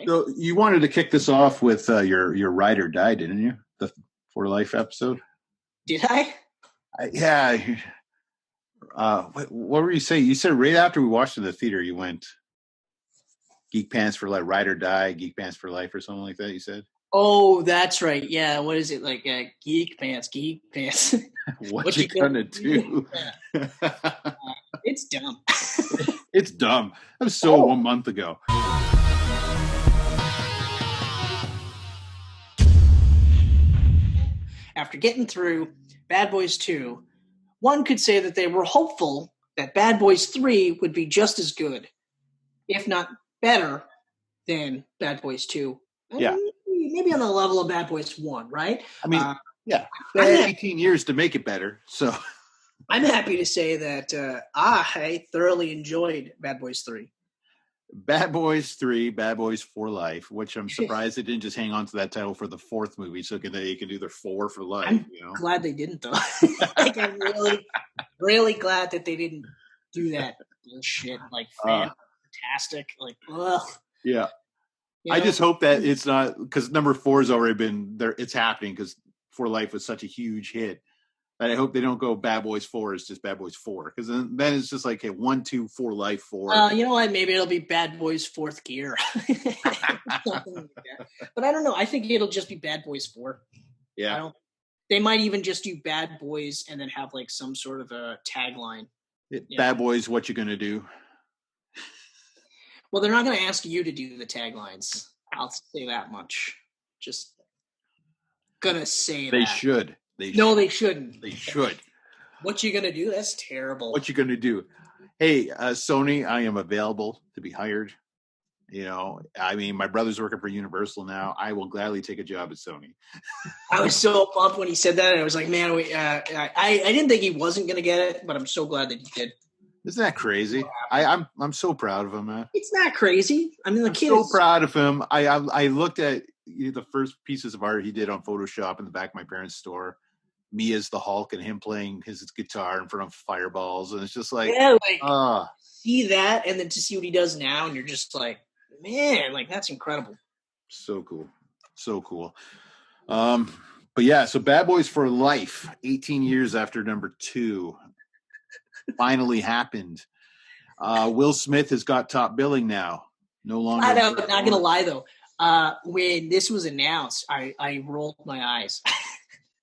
So you wanted to kick this off with your ride or die, didn't you? The For Life episode. Did I? Yeah. What were you saying? You said right after we watched it in the theater, you went Geek Pants for Life, Ride or Die, Geek Pants for Life, or something like that. You said. Oh, that's right. Yeah. What is it like? Geek Pants. what you gonna do? It's dumb. It's dumb. That was so 1 month ago. After getting through Bad Boys 2, one could say that they were hopeful that Bad Boys 3 would be just as good, if not better, than Bad Boys 2. Yeah. Maybe on the level of Bad Boys 1, right? I mean, yeah. They had 18 years to make it better, so... I'm happy to say that I thoroughly enjoyed Bad Boys 3. Bad Boys 3, Bad Boys for Life, which I'm surprised they didn't just hang on to that title for the fourth movie, so they can do their 4 for life. I'm glad they didn't, though. Like, I'm really glad that they didn't do that bullshit. Like, fantastic. Like, ugh. Yeah. I just hope that it's not, because number 4 has already been there. It's happening because For Life was such a huge hit. But I hope they don't go Bad Boys 4. It's just Bad Boys 4. Because then it's just like, hey, 1, 2, 4 Life, 4. You know what? Maybe it'll be Bad Boys 4th Gear. But I don't know. I think it'll just be Bad Boys 4. Yeah. They might even just do Bad Boys and then have like some sort of a tagline. Bad Boys, what you gonna do? Well, they're not going to ask you to do the taglines. I'll say that much. Just gonna say they that. Should. They shouldn't. They should. What you gonna do? That's terrible. What you gonna do? Hey, Sony, I am available to be hired. I mean, my brother's working for Universal now. I will gladly take a job at Sony. I was so pumped when he said that. I was like, man, I didn't think he wasn't gonna get it, but I'm so glad that he did. Isn't that crazy? I'm so proud of him, man. It's not crazy. I mean, the kid is so proud of him. I looked at the first pieces of art he did on Photoshop in the back of my parents' store. Me as the Hulk and him playing his guitar in front of fireballs, and it's just like, see that, and then to see what he does now, and you're just like, man, like that's incredible. So cool. But yeah, so Bad Boys for Life, 18 years after number 2, finally happened. Will Smith has got top billing now. No longer. I know, not gonna lie though. When this was announced, I rolled my eyes.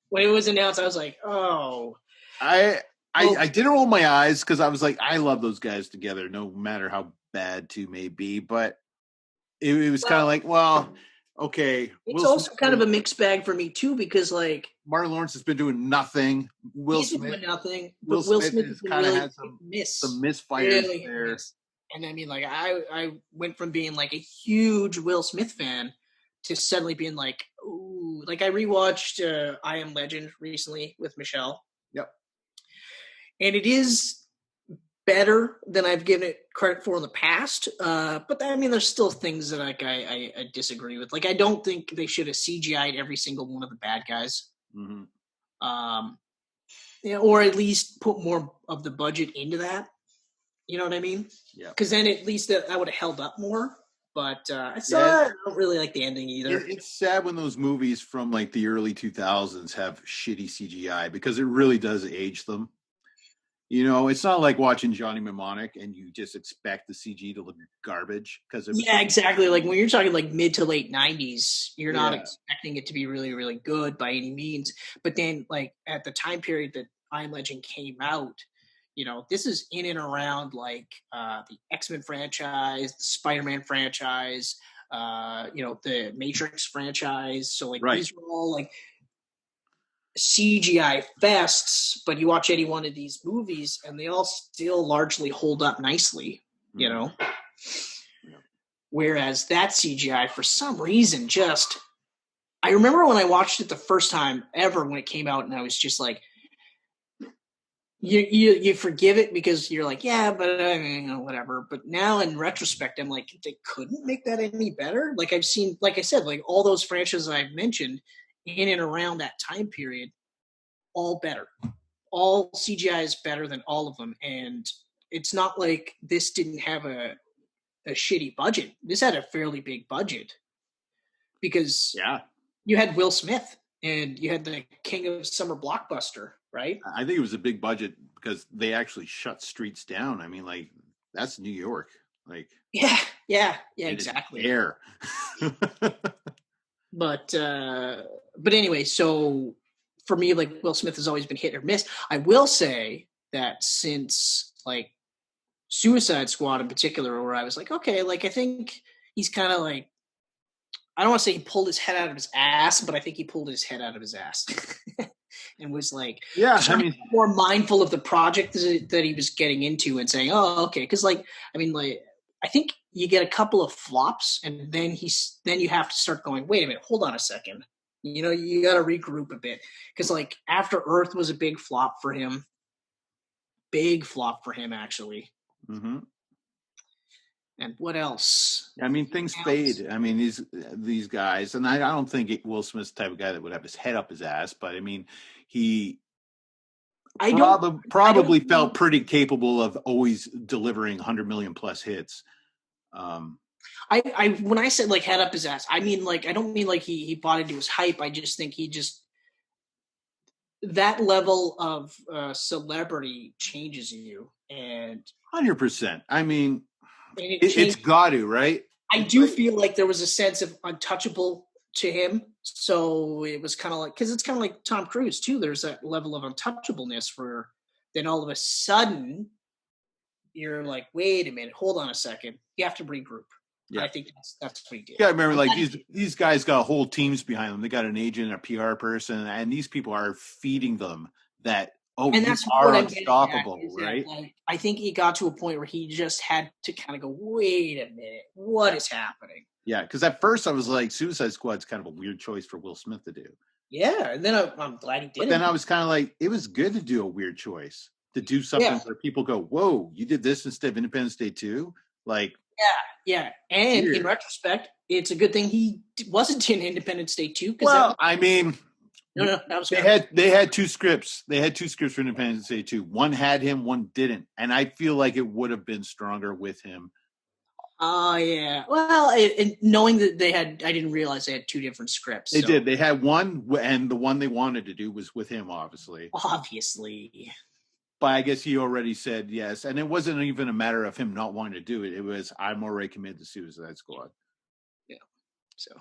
When it was announced, I was like, "Oh." I didn't roll my eyes because I was like, I love those guys together, no matter how bad 2 may be. But it was kind of like, well, okay. It's also kind of a mixed bag for me too, because like Martin Lawrence has been doing nothing. Will Smith has kind of had some misfires there. And I mean, like I went from being like a huge Will Smith fan to suddenly being like, ooh, like I rewatched I Am Legend recently with Michelle. Yep. And it is better than I've given it credit for in the past. But I mean, there's still things that like I disagree with. Like, I don't think they should have CGI'd every single one of the bad guys. Mm-hmm. Or at least put more of the budget into that. You know what I mean? Yeah. Because then at least that would have held up more. But I don't really like the ending either. It's sad when those movies from like the early 2000s have shitty CGI because it really does age them. It's not like watching Johnny Mnemonic and you just expect the CG to look garbage. Exactly. Like when you're talking like mid to late 90s, you're not expecting it to be really, really good by any means. But then like at the time period that I Am Legend came out, this is in and around like the X-Men franchise, the Spider-Man franchise, the Matrix franchise. So like these are all like CGI fests, but you watch any one of these movies and they all still largely hold up nicely, Yeah. Whereas that CGI, for some reason, I remember when I watched it the first time ever when it came out, and I was just like, you forgive it because you're like, yeah, but whatever. But now in retrospect, I'm like, they couldn't make that any better. Like I've seen, like I said, like all those franchises I've mentioned in and around that time period, all better. All CGI is better than all of them. And it's not like this didn't have a a shitty budget. This had a fairly big budget because you had Will Smith and you had the king of summer blockbuster, right? I think it was a big budget because they actually shut streets down. I mean, like, that's New York. Like, yeah, exactly. Air. But anyway, so for me, like, Will Smith has always been hit or miss. I will say that since like Suicide Squad in particular, where I was like, okay, like I think he's kind of like, I don't want to say he pulled his head out of his ass, but I think he pulled his head out of his ass and was like, I mean, more mindful of the project that he was getting into and saying, oh, okay. Cause like, I mean, like, I think you get a couple of flops and then you have to start going, wait a minute, hold on a second. You know, you got to regroup a bit. Cause like After Earth was a big flop for him. Big flop for him, actually. Mm-hmm. And what else? I mean, things fade. I mean, these guys, and I don't think Will Smith's the type of guy that would have his head up his ass, but I mean, he probably felt pretty capable of always delivering 100 million plus hits. I when I said like head up his ass, I mean like I don't mean like he bought into his hype. I just think that level of celebrity changes you, and 100%. I mean. It's got to, right? I do feel like there was a sense of untouchable to him. So it was kind of like, because it's kind of like Tom Cruise, too. There's that level of untouchableness where then all of a sudden you're like, wait a minute, hold on a second. You have to regroup. Yeah. I think that's what he did. Yeah, I remember like these guys got whole teams behind them. They got an agent, a PR person, and these people are feeding them that, and that's what unstoppable, right? Like, I think he got to a point where he just had to kind of go, wait a minute, what is happening? Yeah, because at first I was like, Suicide Squad's kind of a weird choice for Will Smith to do. Yeah, and then I'm glad he did. But then I was kind of like, it was good to do a weird choice, to do something where people go, whoa, you did this instead of Independence Day 2? Like, yeah. And weird. In retrospect, it's a good thing he wasn't in Independence Day 2. Well, I mean... No, that was they had two scripts. They had two scripts for Independence Day 2. One had him, one didn't. And I feel like it would have been stronger with him. Oh, yeah. Well, and knowing that I didn't realize they had two different scripts. They did. They had one, and the one they wanted to do was with him, obviously. But I guess he already said yes. And it wasn't even a matter of him not wanting to do it. It was, I'm already committed to Suicide Squad. Yeah. So...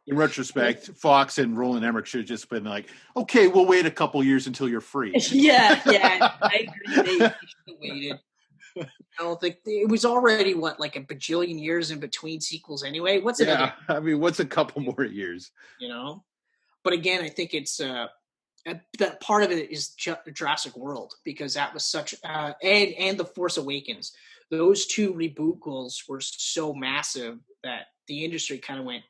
In retrospect, Fox and Roland Emmerich should have just been like, okay, we'll wait a couple years until you're free. Yeah, I agree. They should have waited. I don't think it was already like a bajillion years in between sequels anyway. What's a couple more years? You know? But again, I think it's that part of it is Jurassic World, because that was such and The Force Awakens. Those two rebootals were so massive that the industry kind of went,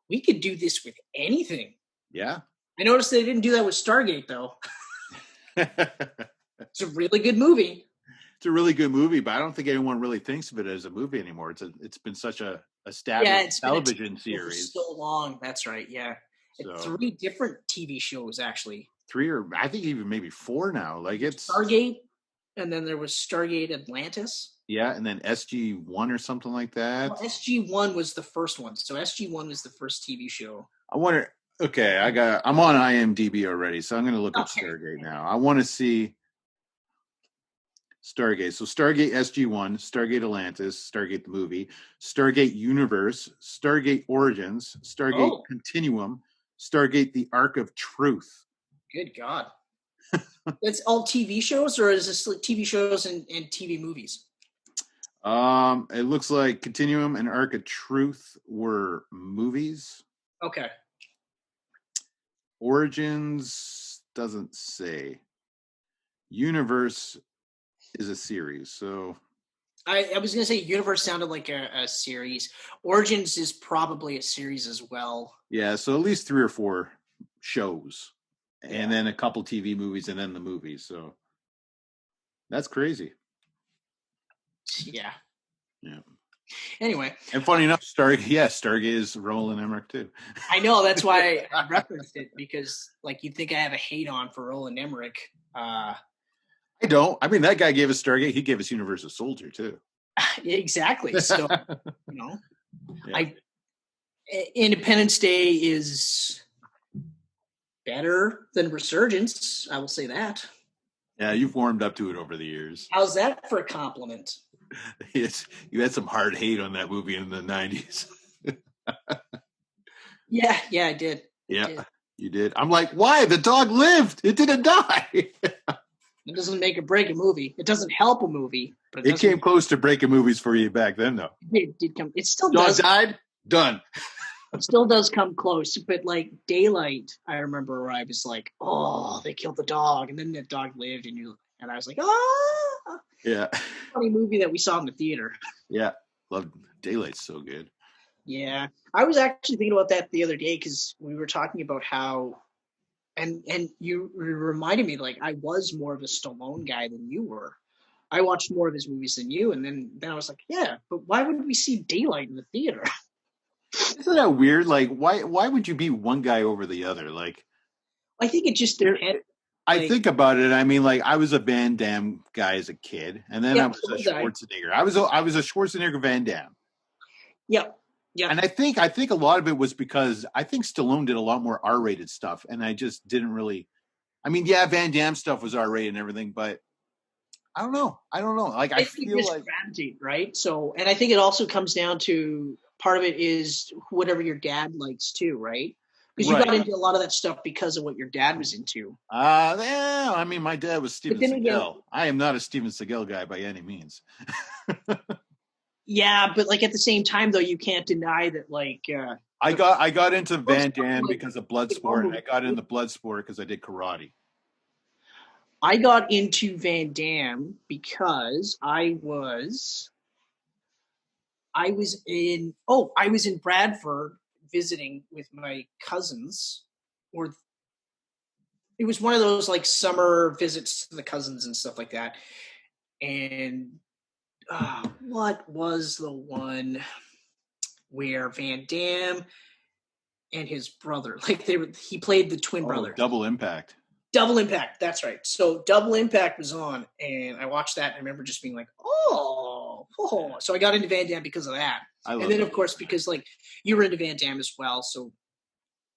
we could do this with anything. Yeah. I noticed they didn't do that with Stargate, though. It's a really good movie. It's a really good movie, but I don't think anyone really thinks of it as a movie anymore. It's been such a established television series. For so long. That's right. Yeah. So, 3 different TV shows, actually. 3 or I think even maybe 4 now. Like it's Stargate, and then there was Stargate Atlantis. Yeah, and then SG-1 or something like that. Well, SG-1 was the first one. So SG-1 was the first TV show. I wonder. Okay, I'm on IMDb already, so I'm going to look up Stargate now. I want to see Stargate. So Stargate SG-1, Stargate Atlantis, Stargate the movie, Stargate Universe, Stargate Origins, Stargate Continuum, Stargate the Ark of Truth. Good God. That's all TV shows, or is this like TV shows and TV movies? It looks like Continuum and Ark of Truth were movies. Okay. Origins doesn't say. Universe is a series, so I was gonna say Universe sounded like a series. Origins is probably a series as well. Yeah, so at least 3 or 4 shows, and then a couple TV movies, and then the movies. So that's crazy. Yeah. Yeah. Anyway. And funny enough, Stargate is Roland Emmerich too. I know, that's why I referenced it, because like you'd think I have a hate on for Roland Emmerich. I don't. I mean, that guy gave us Stargate. He gave us Universal Soldier too. Exactly. So, Independence Day is better than Resurgence. I will say that. Yeah, you've warmed up to it over the years. How's that for a compliment? You had some hard hate on that movie in the 90s. Yeah, I did. You did. I'm like, why? The dog lived. It didn't die. It doesn't make or break a movie. It doesn't help a movie. But it came close to breaking movies for you back then, though. It did come. It still dog does. Died? Done. It still does come close. But like Daylight, I remember where I was like, oh, they killed the dog. And then that dog lived. And I was like, oh. Yeah. Funny movie that we saw in the theater. Yeah. Love Daylight's so good. Yeah. I was actually thinking about that the other day because we were talking about how, and you reminded me, like, I was more of a Stallone guy than you were. I watched more of his movies than you, and then I was like, yeah, but why would we see Daylight in the theater? Isn't that weird? Like, why would you be one guy over the other? Like, I think it just depends. I think about it. I mean, like, I was a Van Damme guy as a kid, and then I was a Schwarzenegger. I was a Schwarzenegger Van Damme. Yep. Yeah. And I think a lot of it was because I think Stallone did a lot more R-rated stuff, and I just didn't really. I mean, yeah, Van Damme stuff was R-rated and everything, but I don't know. Like, I feel like strategy, right? So, and I think it also comes down to part of it is whatever your dad likes too, right? Because you got into a lot of that stuff because of what your dad was into. Yeah. I mean, my dad was Steven Seagal. I am not a Steven Seagal guy by any means. Yeah, but like at the same time, though, you can't deny that. Like, I got into Van Damme because of Bloodsport, and I got into Bloodsport because I did karate. I got into Van Damme because I was in Bradford visiting with my cousins, or it was one of those like summer visits to the cousins and stuff like that. And what was the one where Van Damme and his brother, like he played the twin brother. Double Impact. Double Impact, that's right. So Double Impact was on, and I watched that, and I remember just being like, oh. So I got into Van Damme because of that. And then, of course, because like you were into Van Damme as well, so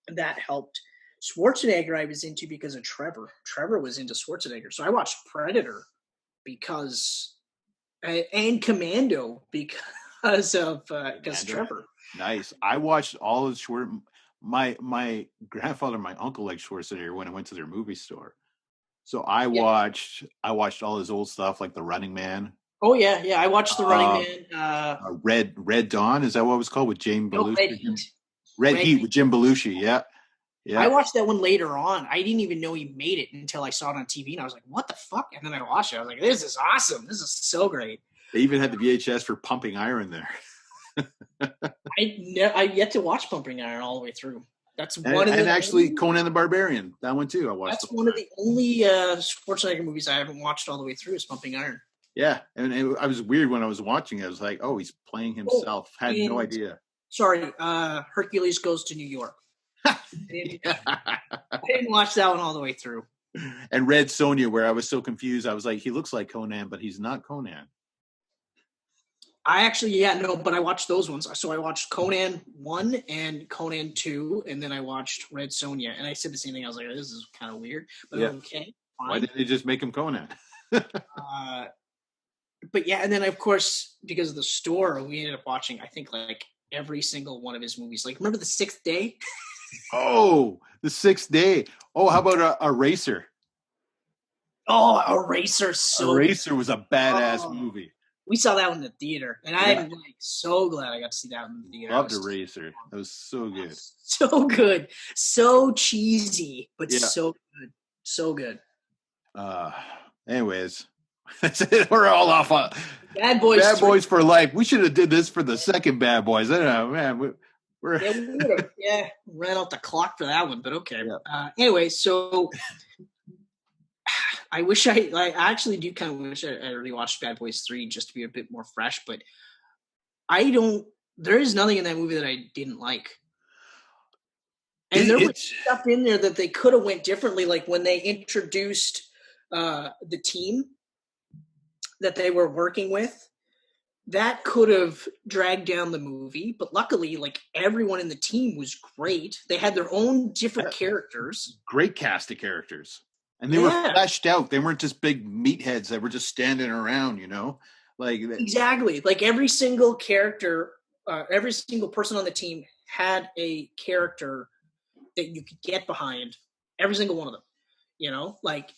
that helped. Schwarzenegger I was into because of Trevor. Trevor was into Schwarzenegger. So I watched Predator and Commando because of Trevor. Nice. I watched all of my grandfather and my uncle liked Schwarzenegger when I went to their movie store. So I watched all his old stuff like The Running Man. Oh yeah. I watched The Running Man. Red Dawn, is that what it was called with Jim Belushi? Red Heat with Jim Belushi, yeah. I watched that one later on. I didn't even know he made it until I saw it on TV, and I was like, what the fuck? And then I watched it. I was like, this is awesome. This is so great. They even had the VHS for Pumping Iron there. I yet to watch Pumping Iron all the way through. That's actually Conan the Barbarian. That one too. I watched. That's one of the only Schwarzenegger movies I haven't watched all the way through is Pumping Iron. Yeah, and I was weird when I was watching it. I was like, oh, he's playing himself. Had no idea. Sorry, Hercules Goes to New York. I didn't watch that one all the way through. And Red Sonja, where I was so confused. I was like, he looks like Conan, but he's not Conan. But I watched those ones. So I watched Conan 1 and Conan 2, and then I watched Red Sonja. And I said the same thing. I was like, this is kind of weird, but okay. Fine. Why didn't they just make him Conan? But yeah, and then of course, because of the store, we ended up watching, I think, like every single one of his movies. Like, remember The Sixth Day? Oh, The Sixth Day. Oh, how about Eraser? Oh, Eraser. Eraser was a badass movie. We saw that one in the theater, and I'm like so glad I got to see that one in the theater. Loved Eraser. That was so good. So good. So cheesy, but so good. So good. Anyways, that's it. We're all off on Bad Boys. Bad Boys for life. We should have did this for the second Bad Boys. I don't know, man. We ran out the clock for that one, but okay. Yeah. Anyway, so I wish I actually do kind of wish I really watched Bad Boys 3 just to be a bit more fresh, but there is nothing in that movie that I didn't like. And there was stuff in there that they could have went differently, like when they introduced the team that they were working with. that could have dragged down the movie, but luckily, like, everyone in the team was great. They had their own different characters. Great cast of characters. And they were fleshed out. They weren't just big meatheads that were just standing around, you know? Like exactly. Like every single character, every single person on the team had a character that you could get behind. Every single one of them. You know, like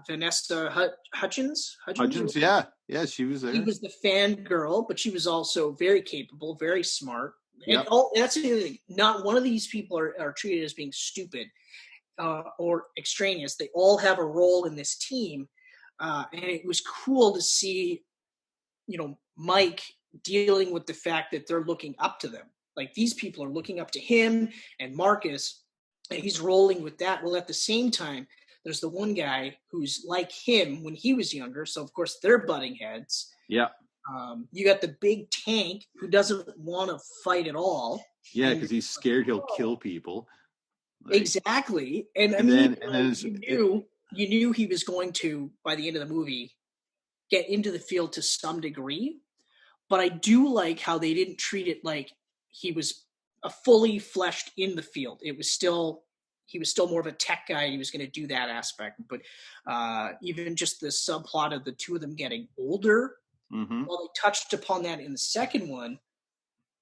Vanessa Hudgens. Hudgens, yeah. Yeah, she was there. She was the fangirl, but she was also very capable, very smart. Yep. And that's the other thing. Not one of these people are treated as being stupid or extraneous. They all have a role in this team. And it was cool to see, you know, Mike dealing with the fact that they're looking up to them. Like, these people are looking up to him and Marcus, and he's rolling with that. Well, at the same time, there's the one guy who's like him when he was younger. So, of course, they're butting heads. Yeah. You got the big tank who doesn't want to fight at all. Yeah, because he's scared he'll kill people. Like, exactly. And I mean, you knew he was going to, by the end of the movie, get into the field to some degree. But I do like how they didn't treat it like he was a fully fleshed in the field. He was still more of a tech guy. He was going to do that aspect. But even just the subplot of the two of them getting older, while they touched upon that in the second one,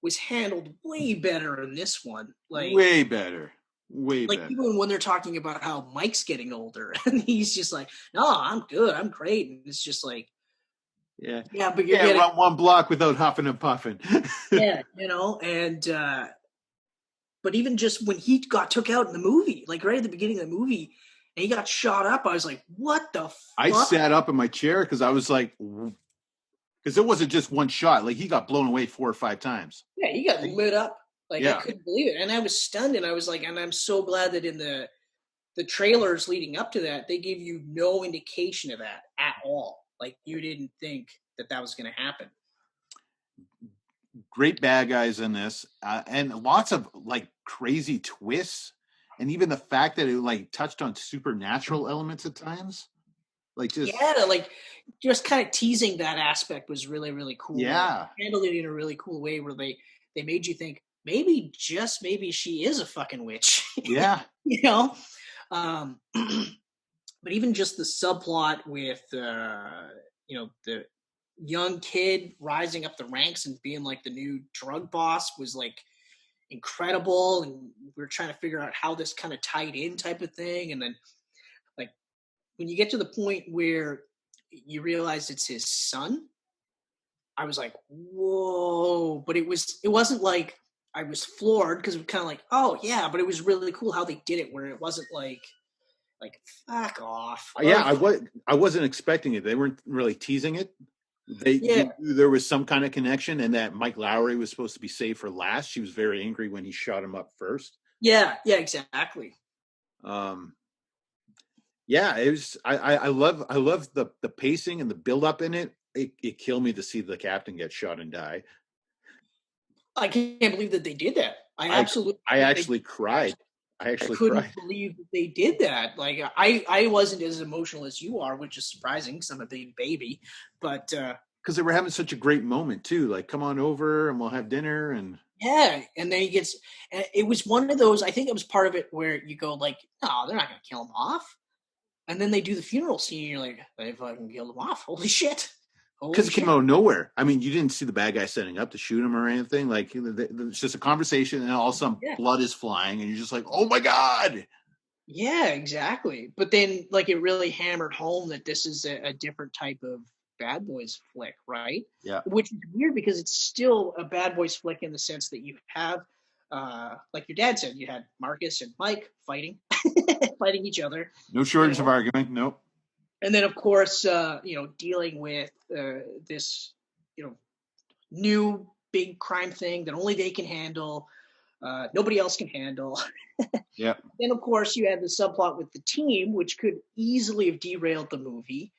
was handled way better in this one. Like, way better. Like, even when they're talking about how Mike's getting older, and he's just like, "No, I'm good. I'm great." And it's just like, yeah, but you're getting run one block without huffing and puffing. Yeah, you know, and but even just when he got took out in the movie, like right at the beginning of the movie, and he got shot up, I was like, "What the fuck?" I sat up in my chair because I was like, because it wasn't just one shot. Like, he got blown away 4 or 5 times. Yeah, he got lit up. Like, I couldn't believe it, and I was stunned, and I was like, and I'm so glad that in the trailers leading up to that, they gave you no indication of that at all. Like, you didn't think that was going to happen. Great bad guys in this, and lots of like crazy twists, and even the fact that it like touched on supernatural elements at times. Like, just kind of teasing that aspect was really, really cool. Yeah, they handled it in a really cool way where they made you think maybe she is a fucking witch. Yeah. You know, but even just the subplot with you know, the young kid rising up the ranks and being like the new drug boss was like incredible, and we were trying to figure out how this kind of tied in, type of thing. And then like when you get to the point where you realize it's his son, I was like, whoa. But it wasn't like I was floored, because it was kind of like, oh yeah, but it was really cool how they did it, where it wasn't like fuck off. Yeah, I wasn't expecting it. They weren't really teasing it. They knew there was some kind of connection, and that Mike Lowry was supposed to be saved for last. She was very angry when he shot him up first. Yeah, exactly. Yeah, it was. I love the pacing and the build up in it. It killed me to see the captain get shot and die. I can't believe that they did that. I actually cried. I couldn't believe that they did that. Like, I wasn't as emotional as you are, which is surprising because I'm a big baby. But because they were having such a great moment too. Like, come on over and we'll have dinner. And yeah, and then he gets. And it was one of those. I think it was part of it where you go like, no, they're not going to kill him off. And then they do the funeral scene, and you're like, they fucking killed him off. Holy shit. Because it came out of nowhere. I mean, you didn't see the bad guy setting up to shoot him or anything. Like, it's just a conversation, and all of a sudden blood is flying, and you're just like, oh my God. Yeah, exactly. But then, like, it really hammered home that this is a different type of Bad Boys flick, right? Yeah. Which is weird, because it's still a Bad Boys flick in the sense that you have, like your dad said, you had Marcus and Mike fighting each other. No shortage of argument. Nope. And then, of course, you know, dealing with this, you know, new big crime thing that only they can handle, nobody else can handle. Yeah. Then, of course, you had the subplot with the team, which could easily have derailed the movie.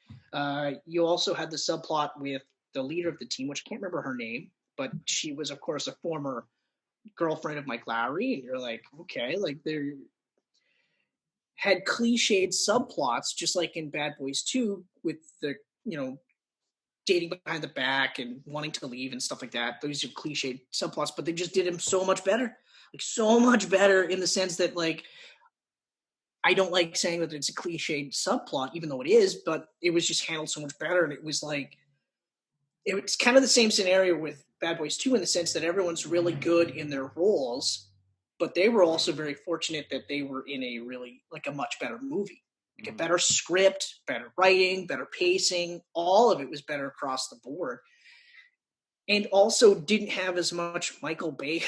You also had the subplot with the leader of the team, which I can't remember her name, but she was, of course, a former girlfriend of Mike Lowry. And you're like, okay, like they're had cliched subplots, just like in Bad Boys 2, with the, you know, dating behind the back and wanting to leave and stuff like that. Those are cliched subplots, but they just did him so much better. Like so much better in the sense that like I don't like saying that it's a cliched subplot, even though it is, but it was just handled so much better. And it was like it's kind of the same scenario with Bad Boys 2 in the sense that everyone's really good in their roles, but they were also very fortunate that they were in a really like a much better movie. Like a better script, better writing, better pacing, all of it was better across the board. And also didn't have as much Michael Bay,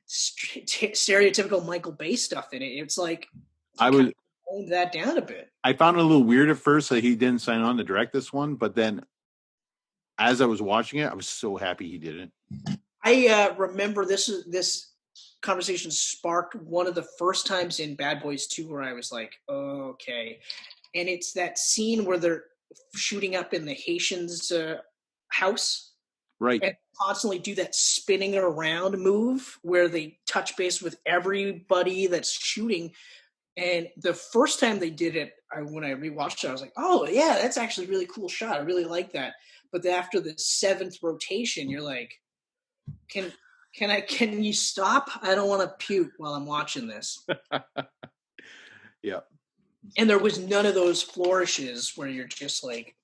stereotypical Michael Bay stuff in it. It's like, I would toned that down a bit. I found it a little weird at first that he didn't sign on to direct this one, but then as I was watching it, I was so happy he didn't. I remember this conversation sparked one of the first times in Bad Boys 2 where I was like, okay. And it's that scene where they're shooting up in the Haitians' house. Right. And constantly do that spinning around move where they touch base with everybody that's shooting. And the first time they did it, when I rewatched it, I was like, oh, yeah, that's actually a really cool shot. I really like that. But after the 7th rotation, you're like, can you stop? I don't want to puke while I'm watching this. Yeah. And there was none of those flourishes where you're just like,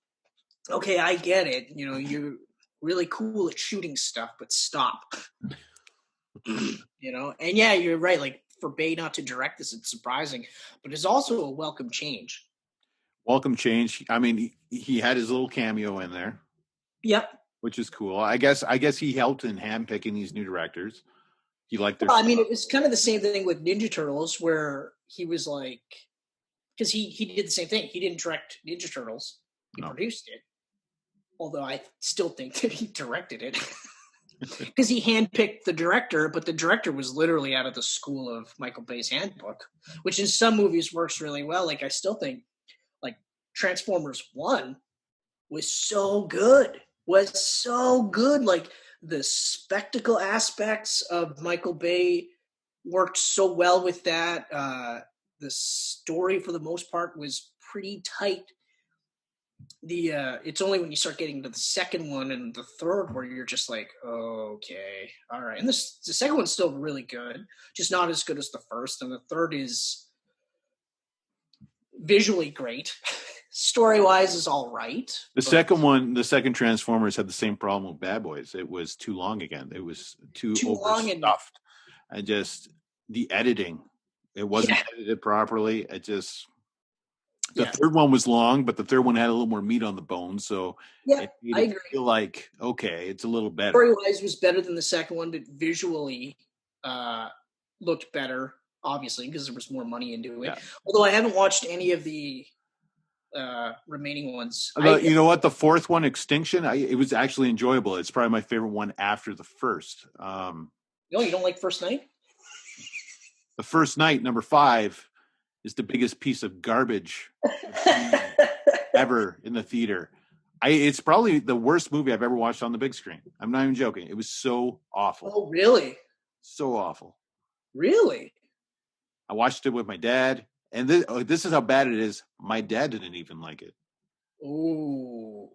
okay, I get it. You know, you're really cool at shooting stuff, but stop. You know, and yeah, you're right. Like for Bay not to direct this, it's surprising, but it's also a welcome change. Welcome change. I mean, he had his little cameo in there. Yep. Which is cool. I guess he helped in handpicking these new directors. He liked their. Well, I mean, it was kind of the same thing with Ninja Turtles, where he was like, because he did the same thing. He didn't direct Ninja Turtles; he produced it. Although I still think that he directed it because he handpicked the director, but the director was literally out of the school of Michael Bay's Handbook, which in some movies works really well. Like I still think, like Transformers 1 was so good. Like the spectacle aspects of Michael Bay worked so well with that. The story for the most part was pretty tight. It's only when you start getting to the second one and the third where you're just like, oh, okay, all right. And the second one's still really good, just not as good as the first. And the third is visually great. Story-wise is all right. The second Transformers had the same problem with Bad Boys. It was too long again. It was too overstuffed. And just the editing. It wasn't edited properly. It just... The third one was long, but the third one had a little more meat on the bone. So it made I agree. Feel like, okay, it's a little better. Story-wise was better than the second one, but visually looked better, obviously, because there was more money into it. Yeah. Although I haven't watched any of the remaining ones. You know what? The fourth one, Extinction, it was actually enjoyable. It's probably my favorite one after the first. No, you don't like First Night? The First Night, number 5, is the biggest piece of garbage ever in the theater. It's probably the worst movie I've ever watched on the big screen. I'm not even joking. It was so awful. Oh, really? So awful. Really? I watched it with my dad. And this is how bad it is. My dad didn't even like it. Ooh.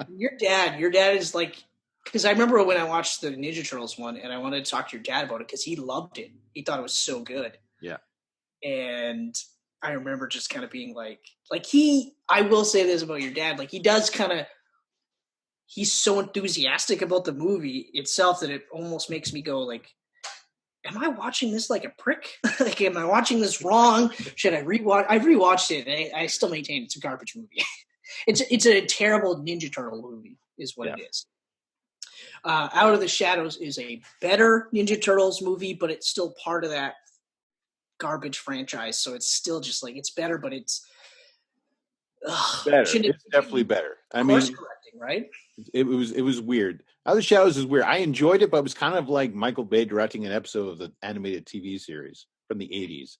Your dad is like, because I remember when I watched the Ninja Turtles one and I wanted to talk to your dad about it because he loved it. He thought it was so good. Yeah. And I remember just kind of being like I will say this about your dad, like he does kind of, he's so enthusiastic about the movie itself that it almost makes me go like, am I watching this like a prick? Like, am I watching this wrong? Should I rewatch? I've rewatched it. And I still maintain it's a garbage movie. It's a terrible Ninja Turtle movie is what it is. Out of the Shadows is a better Ninja Turtles movie, but it's still part of that garbage franchise. So it's still just like, it's better, but it's better. It's definitely better. I mean, correcting, right? It was weird. Out of the Shadows is weird. I enjoyed it, but it was kind of like Michael Bay directing an episode of the animated TV series from the 80s.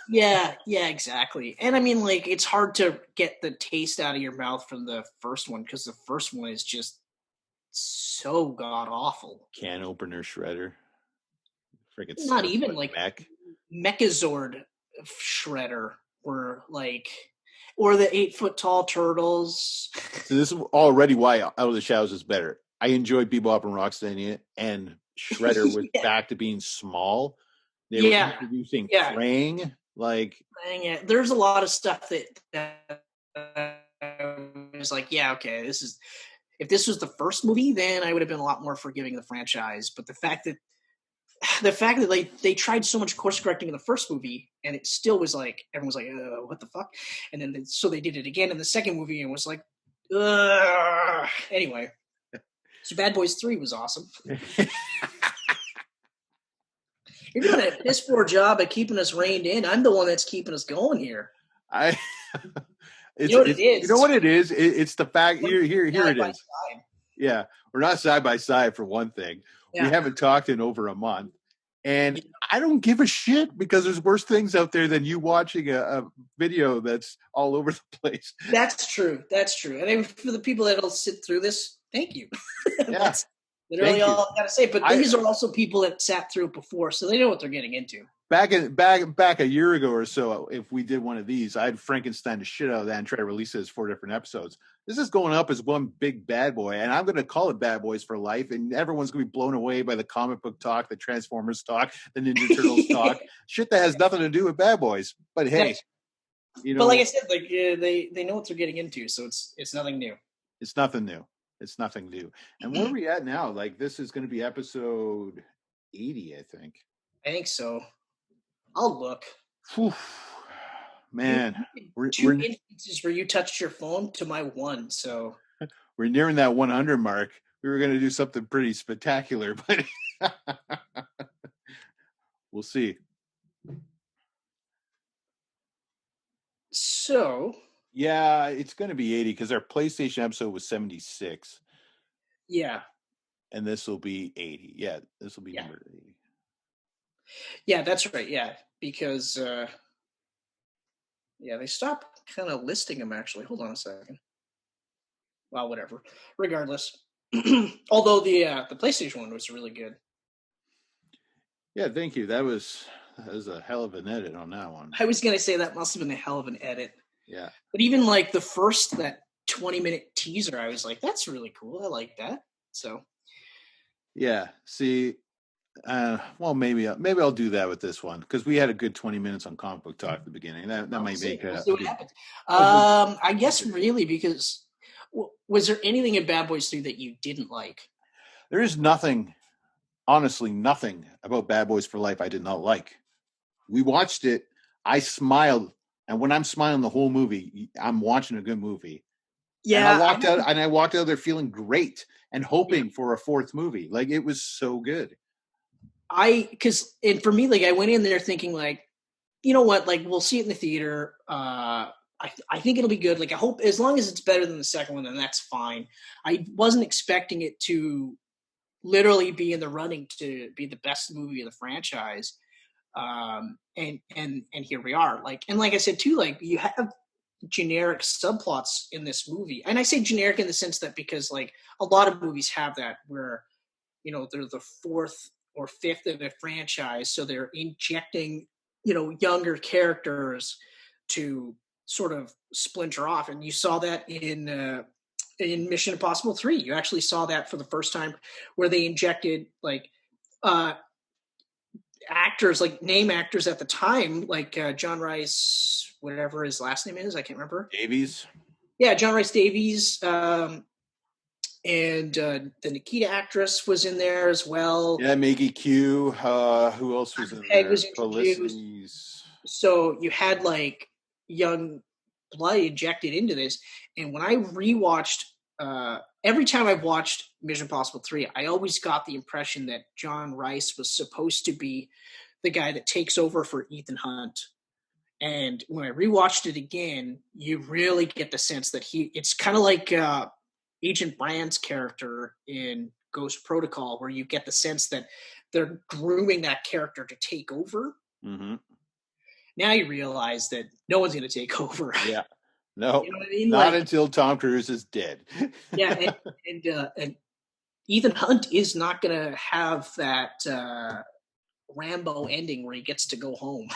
Yeah, exactly. And I mean, like, it's hard to get the taste out of your mouth from the first one because the first one is just so god awful. Can opener shredder. Freaking not even like Megazord shredder were like, Or the 8-foot tall turtles. So this is already why Out of the Shadows is better. I enjoyed Bebop and Rocksteady, and Shredder was back to being small. They were introducing Krang. Like, there's a lot of stuff that was like, okay, if this was the first movie, then I would have been a lot more forgiving of the franchise. But the fact that they tried so much course correcting in the first movie, and it still was like, everyone was like, what the fuck? And then so they did it again in the second movie, and was like, anyway. So Bad Boys 3 was awesome. You're doing a piss poor job at keeping us reined in. I'm the one that's keeping us going here. You know what it is? You know what it is? It's the fact. Here it is. Side. Yeah, we're not side by side for one thing. Yeah. We haven't talked in over a month, and I don't give a shit because there's worse things out there than you watching a video that's all over the place. That's true. And then for the people that'll sit through this, thank you. Yeah. That's literally all I gotta say. But these are also people that sat through it before, so they know what they're getting into. Back a year ago or so, if we did one of these, I'd Frankenstein the shit out of that and try to release it as 4 different episodes. This is going up as one big bad boy, and I'm going to call it Bad Boys for Life, and everyone's going to be blown away by the comic book talk, the Transformers talk, the Ninja Turtles talk, shit that has nothing to do with Bad Boys. But hey, but like I said, they know what they're getting into, so it's nothing new. It's nothing new. And where are we at now? Like, this is going to be episode 80, I think. I think so. I'll look. Whew. Man, we're 2 instances where you touched your phone to my 1, so we're nearing that 100 mark. We were going to do something pretty spectacular, but we'll see. So, yeah, it's going to be 80 because our PlayStation episode was 76. Yeah. And this will be 80. Yeah, this will be number 80. Yeah, that's right. Yeah, because they stopped kind of listing them, actually. Hold on a second. Well, whatever. Regardless, although the PlayStation one was really good. Yeah, thank you. That was a hell of an edit on that one. I was gonna say that must have been a hell of an edit. Yeah. But even like the first, that 20-minute teaser, I was like, that's really cool. I like that. So. Yeah. See. Well, maybe I'll do that with this one because we had a good 20 minutes on comic book talk at the beginning. That might make it. See what happens. I guess really, because was there anything in Bad Boys 3 that you didn't like? There is nothing, honestly, nothing about Bad Boys for Life I did not like. We watched it. I smiled, and when I'm smiling the whole movie, I'm watching a good movie. Yeah, and I walked out there feeling great and hoping for a 4th movie. Like, it was so good. And for me, like, I went in there thinking, like, you know what, like, we'll see it in the theater. I think it'll be good. Like, I hope, as long as it's better than the second one, then that's fine. I wasn't expecting it to literally be in the running to be the best movie of the franchise. And here we are. Like, and like I said too, like, you have generic subplots in this movie. And I say generic in the sense that because, like, a lot of movies have that where, they're the 4th or 5th of a franchise, so they're injecting, younger characters to sort of splinter off. And you saw that in Mission Impossible 3. You actually saw that for the first time, where they injected, like, actors, like name actors at the time, like John Rice, whatever his last name is, I can't remember. Davies. Yeah, John Rice Davies. And the Nikita actress was in there as well. Yeah, Maggie Q. Who else was in there? Felicity's. So you had, like, young blood injected into this. And when I rewatched, every time I've watched Mission Impossible 3, I always got the impression that John Rice was supposed to be the guy that takes over for Ethan Hunt. And when I rewatched it again, you really get the sense that it's kind of like Agent Brand's character in Ghost Protocol, where you get the sense that they're grooming that character to take over. Mm-hmm. Now you realize that no one's going to take over. Yeah. No, you know what I mean? Not until Tom Cruise is dead. Yeah, and Ethan Hunt is not going to have that Rambo ending where he gets to go home.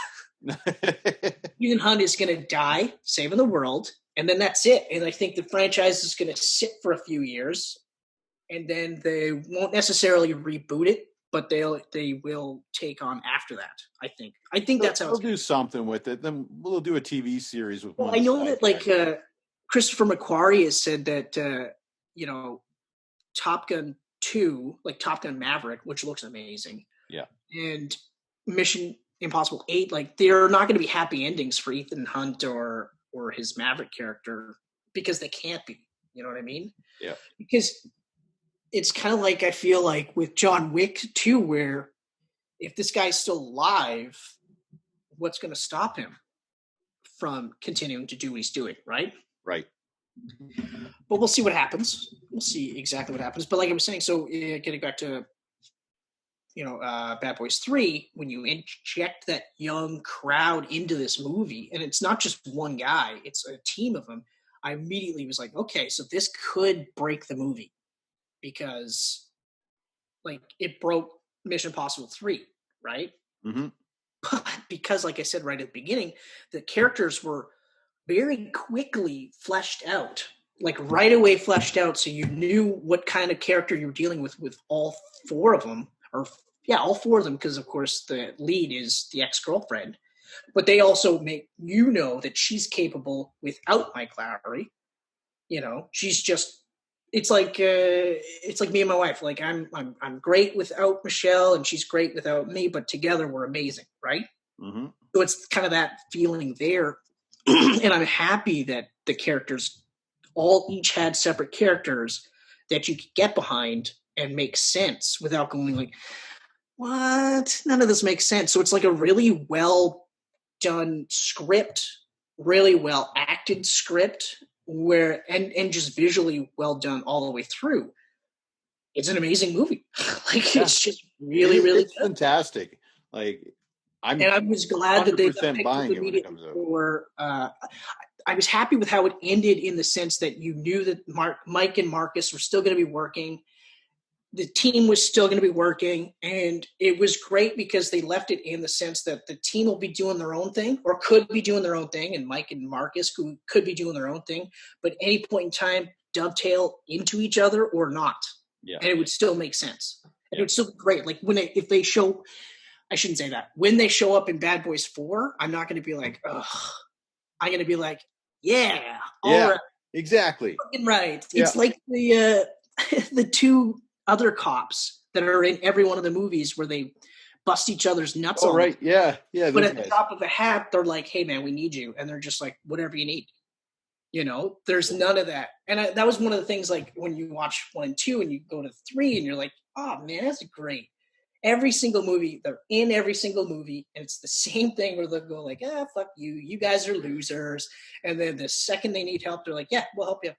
Ethan Hunt is going to die saving the world, and then that's it. And I think the franchise is going to sit for a few years, and then they won't necessarily reboot it, but they will take on after that. I think that's how they'll do something with it. Then we'll do a TV series with. Well, I know that like Christopher McQuarrie has said that Top Gun 2, like Top Gun Maverick, which looks amazing. Yeah. And Mission Impossible 8, like they're not going to be happy endings for Ethan Hunt or his Maverick character because they can't be. You know what I mean? Yeah. Because it's kind of like I feel like with John Wick 2, where if this guy's still alive, what's going to stop him from continuing to do what he's doing, right? Right. But we'll see what happens. We'll see exactly what happens. But like I was saying, so getting back to Bad Boys 3, when you inject that young crowd into this movie, and it's not just one guy, it's a team of them, I immediately was like, okay, so this could break the movie because like it broke Mission Impossible 3, right? Mm-hmm. But because, like I said right at the beginning, the characters were very quickly fleshed out, like right away fleshed out, so you knew what kind of character you were dealing with all four of them, all four of them, because of course the lead is the ex-girlfriend, but they also make that she's capable without Mike Lowry. She's just. It's like me and my wife. Like I'm great without Michelle, and she's great without me. But together we're amazing, right? Mm-hmm. So it's kind of that feeling there, and I'm happy that the characters each had separate characters that you could get behind and make sense without going like, what? None of this makes sense. So it's like a really well done script, really well acted script. Where and just visually well done all the way through. It's an amazing movie. It's just really good. Fantastic. Like I was glad that they got picked up immediately for. I was happy with how it ended in the sense that you knew that Mike and Marcus were still going to be working. The team was still going to be working, and it was great because they left it in the sense that the team will be doing their own thing or could be doing their own thing, and Mike and Marcus could be doing their own thing, but at any point in time dovetail into each other or not. Yeah. And it would still make sense. And it would still be great. Like if they show, I shouldn't say that. When they show up in Bad Boys 4, I'm not going to be like, ugh. I'm going to be like, yeah, all right. Exactly. Right. Yeah. It's like the two other cops that are in every one of the movies where they bust each other's nuts. Oh, right. Yeah. Yeah. But at the top of the hat, they're like, hey, man, we need you. And they're just like, whatever you need. There's none of that. And that was one of the things, like when you watch 1 and 2 and you go to 3 and you're like, oh, man, that's great. Every single movie, they're in every single movie. And it's the same thing where they'll go like, fuck you. You guys are losers. And then the second they need help, they're like, yeah, we'll help you.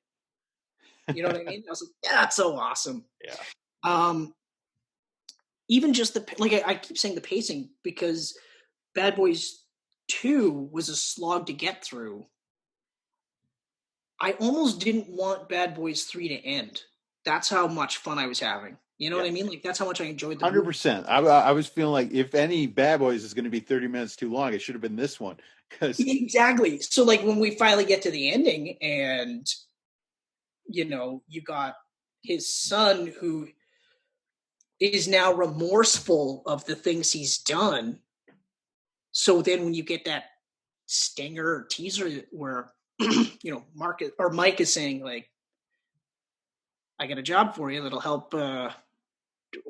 You know what I mean? I was like, yeah, that's so awesome. Yeah. Even just I keep saying the pacing because Bad Boys 2 was a slog to get through. I almost didn't want Bad Boys 3 to end. That's how much fun I was having. You know what I mean? Like that's how much I enjoyed the 100%. I was feeling like if any Bad Boys is going to be 30 minutes too long, it should have been this one. Exactly. So like when we finally get to the ending and you got his son who is now remorseful of the things he's done. So then when you get that stinger or teaser where, Mike is saying like, I got a job for you that'll help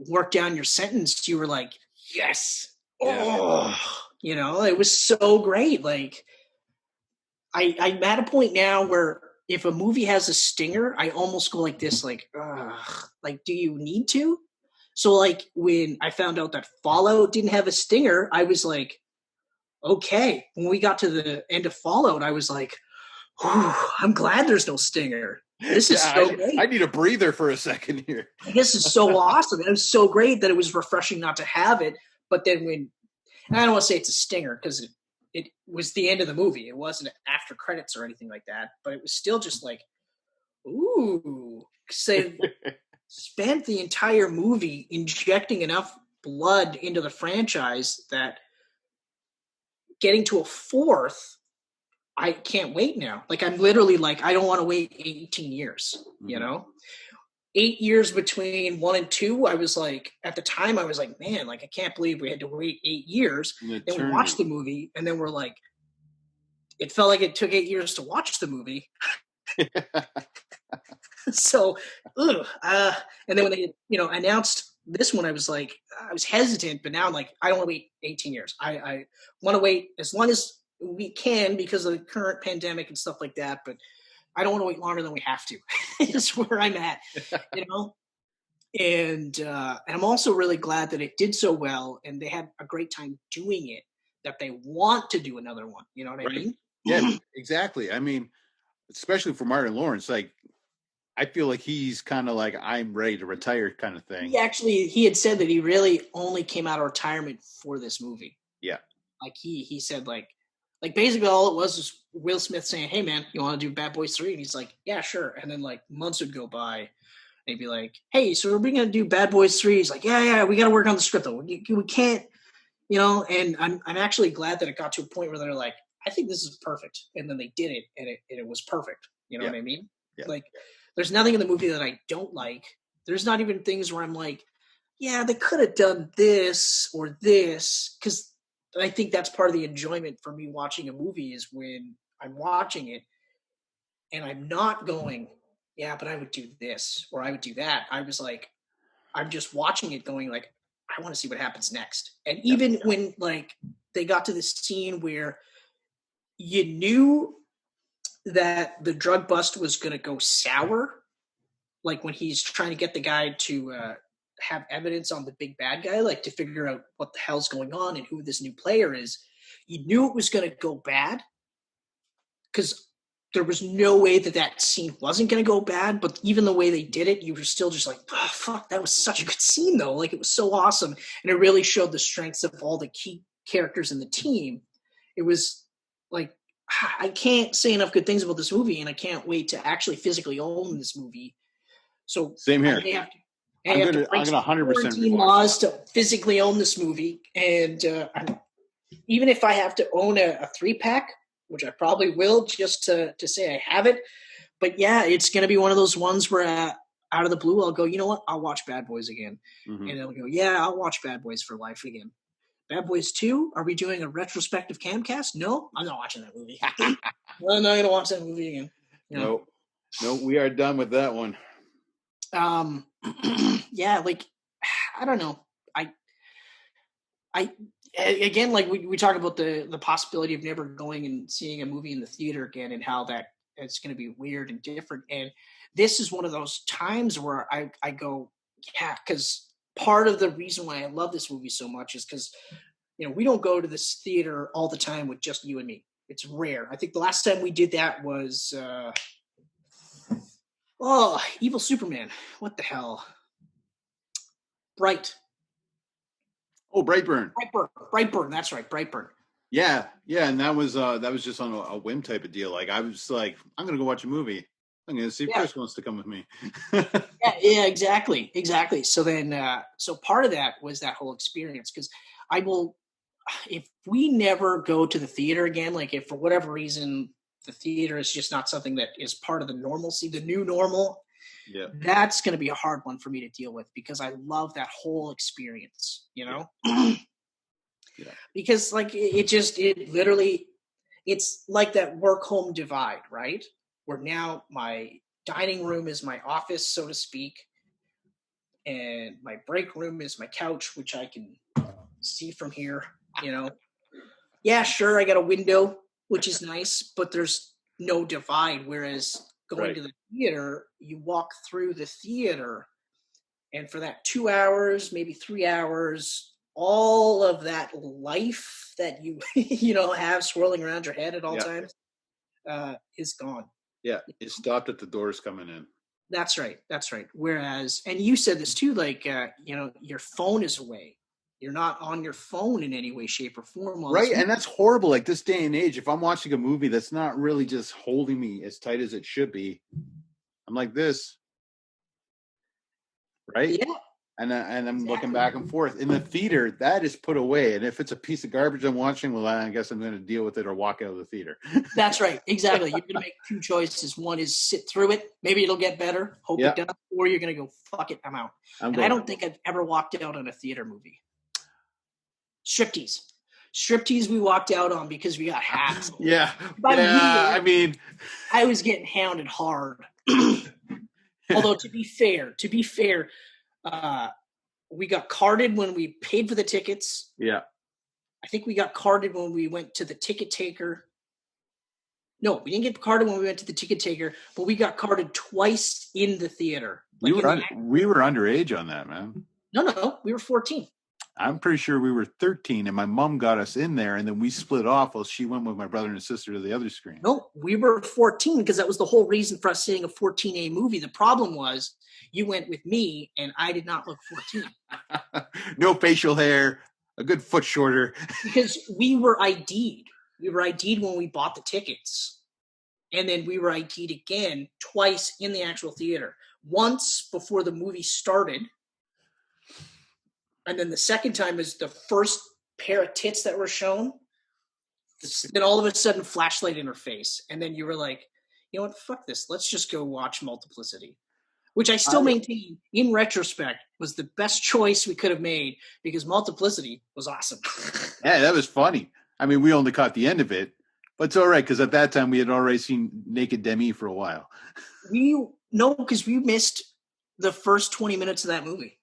work down your sentence. You were like, yes. Oh, it was so great. Like I'm at a point now where if a movie has a stinger, I almost go like this, like, do you need to? So like when I found out that Fallout didn't have a stinger, I was like, okay. When we got to the end of Fallout, I was like, I'm glad there's no stinger. This is so great. I need a breather for a second here. This is so awesome. It was so great that it was refreshing not to have it. But then and I don't want to say it's a stinger because it was the end of the movie. It wasn't after credits or anything like that. But it was still just like, ooh. They spent the entire movie injecting enough blood into the franchise that getting to a fourth, I can't wait now. Like, I'm literally like, I don't want to wait 18 years, you know? 8 years between 1 and 2, I was like, at the time, I was like, man, like, I can't believe we had to wait 8 years. Then we watched the movie, and then we're like, it felt like it took 8 years to watch the movie. So, and then when they, announced this one, I was like, I was hesitant, but now I'm like, I don't want to wait 18 years. I want to wait as long as we can because of the current pandemic and stuff like that, but I don't want to wait longer than we have to. Is where I'm at, And I'm also really glad that it did so well, and they had a great time doing it, that they want to do another one. You know what I mean? Yeah, exactly. I mean, especially for Martin Lawrence, like, I feel like he's kind of like, I'm ready to retire kind of thing. He had said that he really only came out of retirement for this movie. Yeah. Like he said, like basically all it was Will Smith saying, "Hey man, you want to do Bad Boys 3?" And he's like, "Yeah, sure." And then like months would go by, and he'd be like, "Hey, so are we gonna do Bad Boys 3?" He's like, "Yeah, we got to work on the script though. We can't, And I'm actually glad that it got to a point where they're like, "I think this is perfect," and then they did it, and it was perfect. You know what I mean? Yeah. Like, there's nothing in the movie that I don't like. There's not even things where I'm like, yeah, they could have done this or this, because I think that's part of the enjoyment for me watching a movie is when I'm watching it and I'm not going, yeah, but I would do this or I would do that. I was like, I'm just watching it going like, I want to see what happens next. And even when like they got to this scene where you knew that the drug bust was going to go sour, like when he's trying to get the guy to have evidence on the big bad guy, like to figure out what the hell's going on and who this new player is, you knew it was going to go bad because there was no way that scene wasn't going to go bad. But even the way they did it, you were still just like, oh, fuck, that was such a good scene though. Like, it was so awesome. And it really showed the strengths of all the key characters in the team. It was like, I can't say enough good things about this movie, and I can't wait to actually physically own this movie. So same here. I'm going to 100% laws to physically own this movie, and even if I have to own a 3-pack, which I probably will, just to say I have it. But yeah, it's going to be one of those ones where out of the blue, I'll go, you know what? I'll watch Bad Boys again, and it'll go, yeah, I'll watch Bad Boys for life again. Bad Boys 2, are we doing a retrospective camcast? No, I'm not watching that movie. I'm not going to watch that movie again. No, we are done with that one. Yeah, like, I don't know. I again, like we talk about the possibility of never going and seeing a movie in the theater again, and how that it's going to be weird and different. And this is one of those times where I go, yeah, because part of the reason why I love this movie so much is because, we don't go to this theater all the time with just you and me. It's rare. I think the last time we did that was, Evil Superman. What the hell? Bright. Oh, Brightburn. Brightburn. That's right, Brightburn. Yeah, and that was just on a whim type of deal. Like, I was like, I'm gonna go watch a movie. I'm gonna see if Chris wants to come with me. yeah, exactly. So then, so part of that was that whole experience, because I will, if we never go to the theater again, like if for whatever reason the theater is just not something that is part of the normalcy, the new normal. Yeah, that's going to be a hard one for me to deal with, because I love that whole experience, Yeah. Because like it literally, it's like that work-home divide, right? Where now my dining room is my office, so to speak, and my break room is my couch, which I can see from here, Yeah, sure, I got a window, which is nice, but there's no divide. Whereas going to the theater, you walk through the theater, and for that 2 hours, maybe 3 hours, all of that life that you have swirling around your head at all times is gone. Yeah, it stopped at the doors coming in. That's right. Whereas, and you said this too, like your phone is away. You're not on your phone in any way, shape, or form. Right, and that's horrible. Like, this day and age, if I'm watching a movie that's not really just holding me as tight as it should be, I'm like this. Right? Yeah. And I'm looking back and forth. In the theater, that is put away. And if it's a piece of garbage I'm watching, well, I guess I'm going to deal with it or walk out of the theater. That's right. Exactly. You're going to make two choices. One is sit through it. Maybe it'll get better. Hope it does. Or you're going to go, fuck it, I'm out. I don't think I've ever walked out on a theater movie. Striptease we walked out on because we got hats. Yeah. I mean, I was getting hounded hard. Although to be fair, we got carded when we paid for the tickets. Yeah. I think we got carded when we went to the ticket taker. No, we didn't get carded when we went to the ticket taker, but we got carded twice in the theater. We were underage on that, man. No, we were 14. I'm pretty sure we were 13, and my mom got us in there, and then we split off while she went with my brother and sister to the other screen. No, we were 14 because that was the whole reason for us seeing a 14A movie. The problem was you went with me, and I did not look 14. No facial hair, a good foot shorter. Because we were ID'd. We were ID'd when we bought the tickets. And then we were ID'd again twice in the actual theater. Once before the movie started. And then the second time is the first pair of tits that were shown. Then all of a sudden, flashlight in her face. And then you were like, you know what, fuck this. Let's just go watch Multiplicity. Which I still maintain, in retrospect, was the best choice we could have made because Multiplicity was awesome. Yeah, that was funny. I mean, we only caught the end of it. But it's all right, because at that time, we had already seen Naked Demi for a while. Because we missed the first 20 minutes of that movie.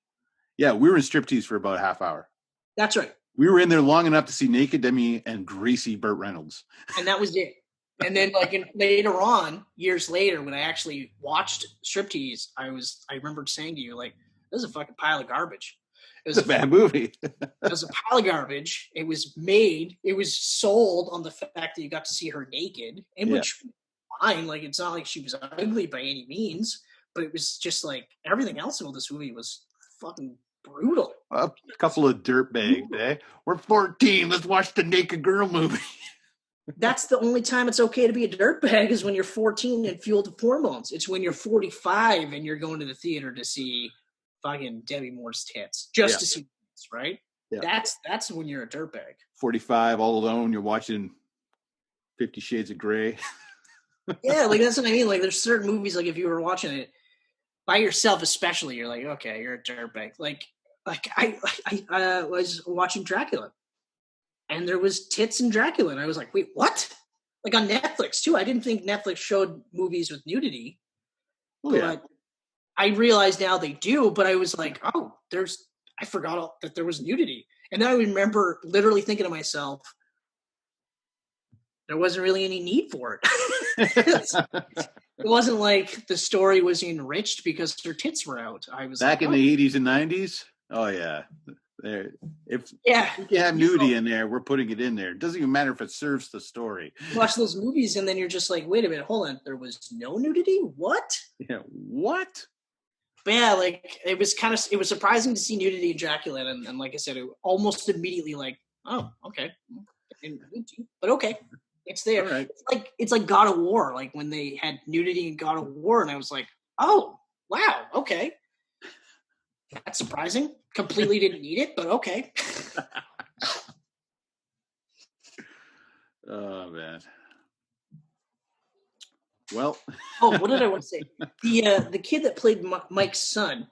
Yeah, we were in striptease for about a half hour. That's right. We were in there long enough to see Naked Demi and greasy Burt Reynolds. And that was it. And then later on, years later, when I actually watched striptease, I remember saying to you, like, this is a fucking pile of garbage. It's a bad movie. It was a pile of garbage. It was sold on the fact that you got to see her naked, and which fine, like it's not like she was ugly by any means, but it was just like everything else about this movie was fucking brutal. A couple of dirtbags, eh? We're 14. Let's watch the naked girl movie. That's the only time it's okay to be a dirtbag is when you're 14 and fueled with hormones. It's when you're 45 and you're going to the theater to see fucking Debbie Moore's tits just to see tits, right? Yeah. That's when you're a dirtbag. 45, all alone. You're watching 50 Shades of Grey. Yeah, like that's what I mean. Like there's certain movies, like if you were watching it by yourself, especially, you're like, okay, you're a dirtbag. Like I was watching Dracula, and there was tits in Dracula, and I was like, wait, what? Like on Netflix too. I didn't think Netflix showed movies with nudity. Oh yeah. I realize now they do, but I was like, oh, I forgot that there was nudity. And then I remember literally thinking to myself, there wasn't really any need for it. It wasn't like the story was enriched because her tits were out. I was back in the 80s and 90s. Oh yeah. If you have nudity in there, we're putting it in there. It doesn't even matter if it serves the story. You watch those movies and then you're just like, wait a minute, hold on. There was no nudity? What? Yeah, what? But yeah, like it was surprising to see nudity in Dracula, and like I said, it almost immediately like, oh, okay, but okay, it's there. Right. It's like God of War, like when they had nudity in God of War, and I was like, oh, wow, okay, that's surprising. Completely didn't need it, but okay. Oh man. Well, what did I want to say? The kid that played Mike's son,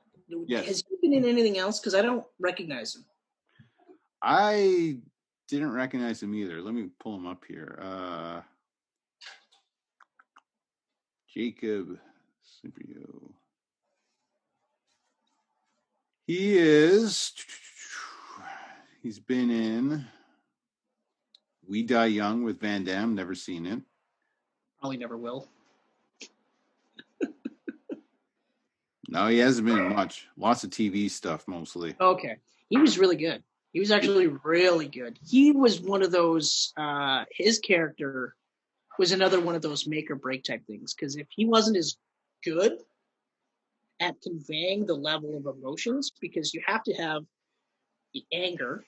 has he been in anything else? Because I don't recognize him. I didn't recognize him either. Let me pull him up here. Jacob Ciprio. He's been in We Die Young with Van Damme. Never seen it. Probably never will. No, he hasn't been in much. Lots of TV stuff, mostly. Okay. He was really good. He was actually really good. He was one of those, his character was another one of those make or break type things. Because if he wasn't as good at conveying the level of emotions, because you have to have the anger,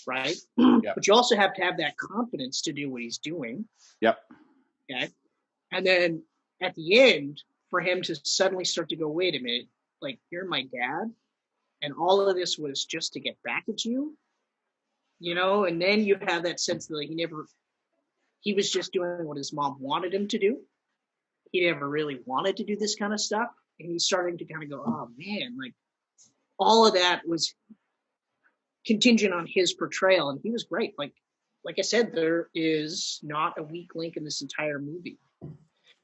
right? Yep. But you also have to have that confidence to do what he's doing. Yep. Okay. And then at the end, for him to suddenly start to go, wait a minute, like, you're my dad, and all of this was just to get back at you, and then you have that sense that like, he was just doing what his mom wanted him to do. He never really wanted to do this kind of stuff. And he's starting to kind of go, oh man, like all of that was contingent on his portrayal. And he was great. Like I said, there is not a weak link in this entire movie.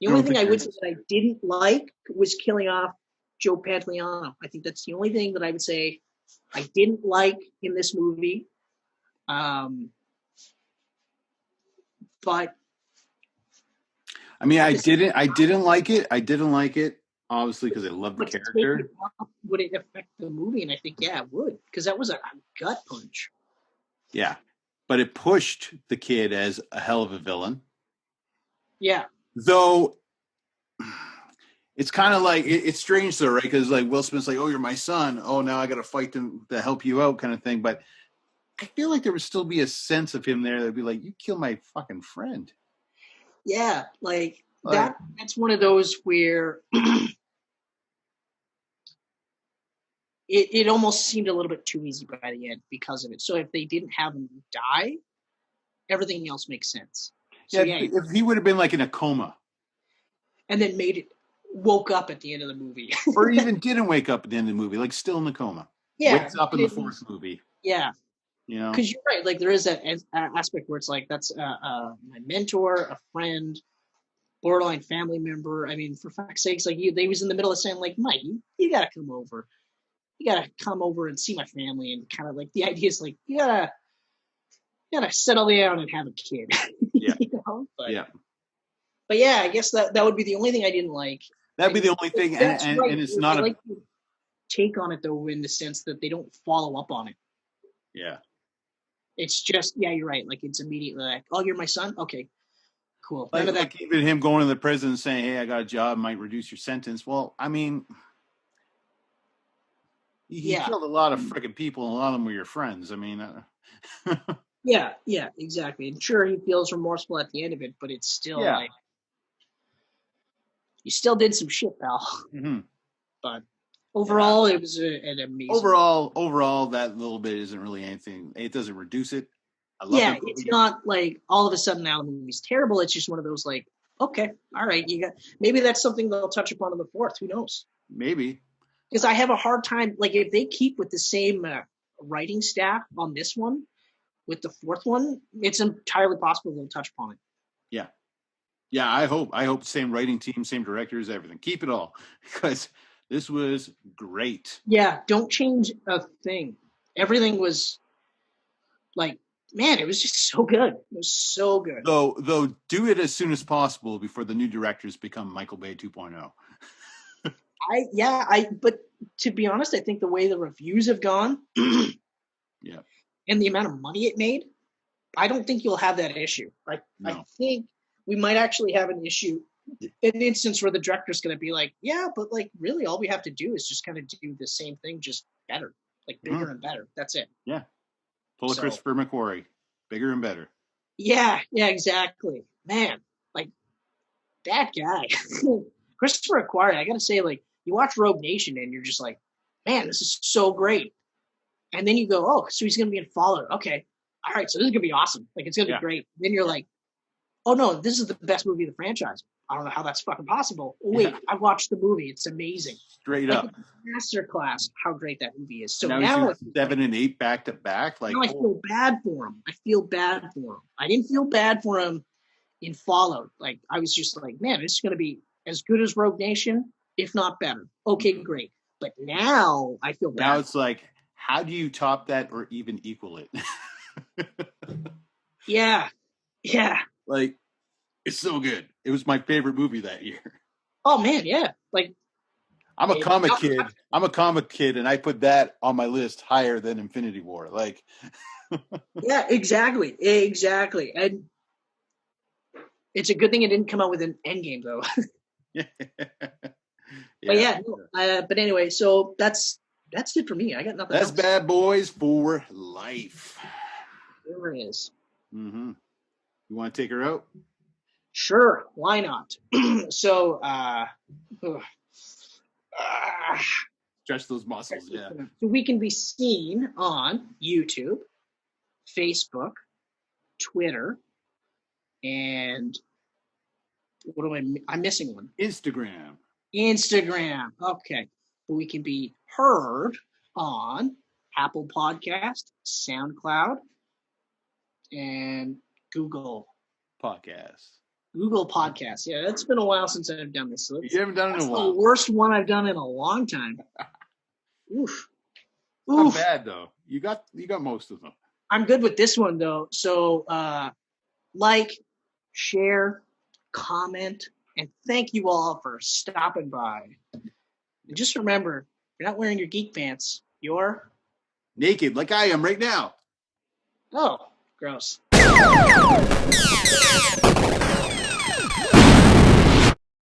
The only thing I would say that I didn't like was killing off Joe Pantoliano. I think that's the only thing that I would say I didn't like in this movie. But I mean, I didn't like it. I didn't like it, obviously, because I love the character. Would it affect the movie? And I think, yeah, it would, because that was a gut punch. Yeah, but it pushed the kid as a hell of a villain. Yeah. Though, it's kind of like, it's strange though, right? Because like Will Smith's like, oh, you're my son. Oh, now I got to fight them to help you out kind of thing. But I feel like there would still be a sense of him there that'd be like, you kill my fucking friend. Yeah, like that's one of those where it almost seemed a little bit too easy by the end because of it. So if they didn't have him die, everything else makes sense. So, if he would have been like in a coma. And then woke up at the end of the movie. Or even didn't wake up at the end of the movie, like still in the coma. Yeah. Wakes up in the fourth movie. Yeah. Because you're right, like there is that aspect where it's like that's my mentor, a friend, borderline family member. I mean, for fuck's sakes, like they was in the middle of saying like, Mike, you gotta come over. You gotta come over and see my family, and kind of like the idea is like you gotta settle down and have a kid. Yeah. But yeah, I guess that would be the only thing I didn't like. That'd be the only thing, and it's not a take on it though, in the sense that they don't follow up on it. Yeah. It's just, yeah, you're right. Like, it's immediately like, oh, you're my son? Okay, cool. Like even him going to the prison and saying, hey, I got a job, might reduce your sentence. Well, I mean, he killed a lot of freaking people, and a lot of them were your friends. I mean, yeah, exactly. And sure, he feels remorseful at the end of it, but it's still like, you still did some shit, pal. Mm-hmm. But overall, it was an amazing. Overall, that little bit isn't really anything. It doesn't reduce it. I love it. It's not like all of a sudden now the movie's terrible. It's just one of those like, okay, all right, maybe that's something they'll touch upon in the fourth. Who knows? Maybe. Because I have a hard time, like if they keep with the same writing staff on this one, with the fourth one, it's entirely possible they'll touch upon it. Yeah. Yeah, I hope same writing team, same directors, everything. Keep it all, because this was great. Yeah, don't change a thing. Everything was like, man, it was just so good. It was so good. Though do it as soon as possible before the new directors become Michael Bay 2.0. But to be honest, I think the way the reviews have gone, yeah, and the amount of money it made, I don't think you'll have that issue. I think we might actually have an issue, an instance where the director's going to be like, yeah, but like really all we have to do is just kind of do the same thing, just better, like bigger and better. That's it. Yeah. Pull a Christopher McQuarrie, bigger and better. Yeah, exactly. Man, like that guy, Christopher McQuarrie, I got to say, like you watch Rogue Nation and you're just like, man, this is so great. And then you go, oh, so he's going to be in Fallout. Okay. All right. So this is going to be awesome. Like, it's going to be great. Then you're like, oh, no, this is the best movie of the franchise. I don't know how that's fucking possible. Oh, wait, I watched the movie. It's amazing. Straight up. Masterclass how great that movie is. So now 7 and 8 back to back. Like, now I feel bad for him. I didn't feel bad for him in Fallout. Like, I was just like, man, this is going to be as good as Rogue Nation, if not better. Okay, great. But now I feel bad. Now it's like, how do you top that or even equal it? Yeah. Like, it's so good. It was my favorite movie that year. Oh man, yeah. Like, I'm a comic kid, and I put that on my list higher than Infinity War. Like, yeah, exactly. And it's a good thing it didn't come out with an Endgame though. But anyway, so that's it for me. I got nothing. That's else. Bad Boys for Life. There it is. Mm-hmm. You want to take her out? Sure. Why not? So, Stretch those muscles, yeah. So we can be seen on YouTube, Facebook, Twitter, and what am I'm missing one? Instagram. Okay. But we can be heard on Apple Podcast, SoundCloud, and Google Podcast. Yeah, it's been a while since I've done this. So you haven't done it in a while. The worst one I've done in a long time. Oof. Not bad though. You got most of them. I'm good with this one though. So like, share, comment, and thank you all for stopping by. And just remember, if you're not wearing your geek pants, you're naked like I am right now. Oh, gross.